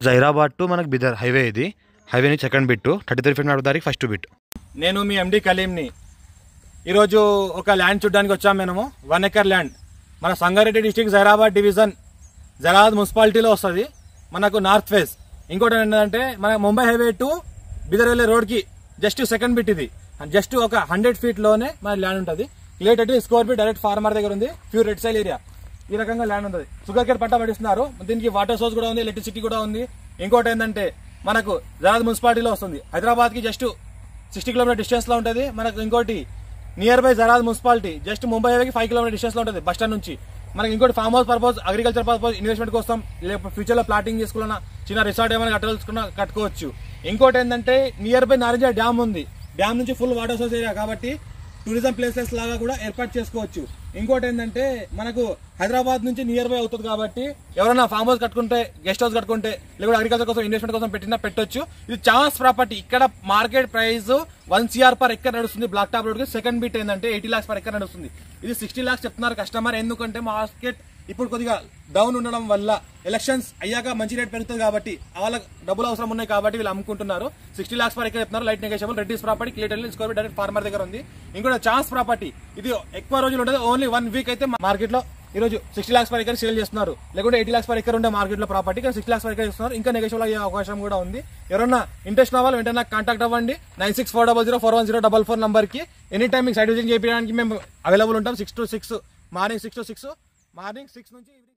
Zaheerabad to మనకు Bidar highway, ఇది highway నుంచి సెకండ్ బిట్, 33 ఫీట్ నడుపుదారికి ఫస్ట్ బిట్. నేను మీ ఎండి కలీంని. ఈరోజు ఒక ల్యాండ్ చూడడానికి వచ్చాము మేము. 1 ఎకర్ ల్యాండ్ మన సంగారెడ్డి డిస్టిక్ జైరాబాద్ డివిజన్ జైరాబాద్ మున్సిపాలిటీలో వస్తుంది. మనకు నార్త్ ఫేస్. ఇంకోటి ఏంటంటే మన ముంబై హైవే టు బిదర్ వెళ్ళే రోడ్కి జస్ట్ సెకండ్ బిట్ ఇది. జస్ట్ ఒక 100 ఫీట్లోనే మన ల్యాండ్ ఉంటుంది. Clear score be direct farmer దగ్గర ఉంది. Pure red soil area. ఈ రకంగా ల్యాండ్ ఉంటుంది. షుగర్ కేర్ పంట పండిస్తున్నారు. దీనికి వాటర్ సోర్స్ కూడా ఉంది, ఎలక్ట్రిసిటీ కూడా ఉంది. ఇంకోటి ఏంటంటే మనకు జైరాబాద్ మున్సిపాలిటీలో వస్తుంది. హైదరాబాద్కి జస్ట్ 60 కిలోమీటర్ డిస్టెన్స్ లో ఉంటుంది. మనకు ఇంకోటి near by Zaheerabad municipality just Mumbai హైవేకి 5 కిలోమీటర్ డిస్టెన్స్ లో ఉంటుంది బస్ స్టాండ్ నుంచి. మనకి ఇంకోటి farm house purpose, agriculture purpose, investment కోసం, లేకపోతే ఫ్యూచర్ లో ప్లాటింగ్ చేసుకున్నా, చిన్న రిసార్ట్ ఏమైనా కట్టదలుచుకున్నా కట్టుకోవచ్చు. ఇంకోటి ఏంటంటే నియర్ బై నారింజ డ్యామ్ ఉంది. డ్యామ్ నుంచి ఫుల్ వాటర్ సోర్స్ ఏరియా కాబట్టి టూరిజం ప్లేసెస్ లాగా కూడా ఏర్పాటు చేసుకోవచ్చు. ఇంకోటి ఏంటంటే మనకు హైదరాబాద్ నుంచి నియర్ బై అవుతుంది కాబట్టి ఎవరైనా ఫార్మ్ హౌస్ కట్టుకుంటే, గెస్ట్ హౌస్ కట్టుకుంటే, లేకపోతే అగ్రికల్చర్ కోసం, ఇన్వెస్ట్మెంట్ కోసం పెట్టొచ్చు. ఇది ఛాన్స్ ప్రాపర్టీ. ఇక్కడ market price 1 CR per acre నడుస్తుంది. బ్లాక్ టాప్ రోడ్ కి సెకండ్ బిట్ ఏంటంటే 80 lakhs పర్ ఎకర్ నడుస్తుంది. ఇది 60 lakhs చెప్తున్నారు కస్టమర్. ఎందుకంటే మార్కెట్ ఇప్పుడు కొద్దిగా డౌన్ ఉండడం వల్ల ఎలక్షన్స్ అయ్యాక మంచి రేట్ పెరుగుతుంది కాబట్టి వాళ్ళకి డబ్బులు అవసరం ఉన్నాయి కాబట్టి వీళ్ళు అమ్ముకుంటున్నారు. 60 lakhs పర్ ఎకర్ చెప్తున్నారు. Light negotiable. Reddy's property clear score direct farmer దగ్గర ఉంది. ఇంకోటి ఛాన్స్ ప్రాపర్టీ. ఇది ఎక్కువ రోజులు ఉంటుంది. ఓన్లీ 1 వీక్ అయితే మార్కెట్ లో ఈ రోజు 60 lakhs పర్ ఎకర్ సేల్ చేస్తున్నారు. లేకుంటే 80 lakhs పర్ ఎకర్ ఉండే మార్కెట్ లో ప్రాపర్టీ 60 lakhs పర్ ఎకర్ ఇస్తున్నారు. ఇంకా నెగోషియబుల్ అయ్యే అవకాశం కూడా ఉంది. ఎవరన్నా ఇంట్రెస్ట్ అవ్వాలి వెంటనే నాకు కాంటాక్ట్ అవ్వండి. 9640041044 నంబర్ కి. ఎనీ టైం మీకు సైట్ విజిట్ చేయడానికి మేము అవైలబుల్ ఉంటాం. 6 to 6 మార్నింగ్ 6 to 6 మార్నింగ్ 6 నుంచి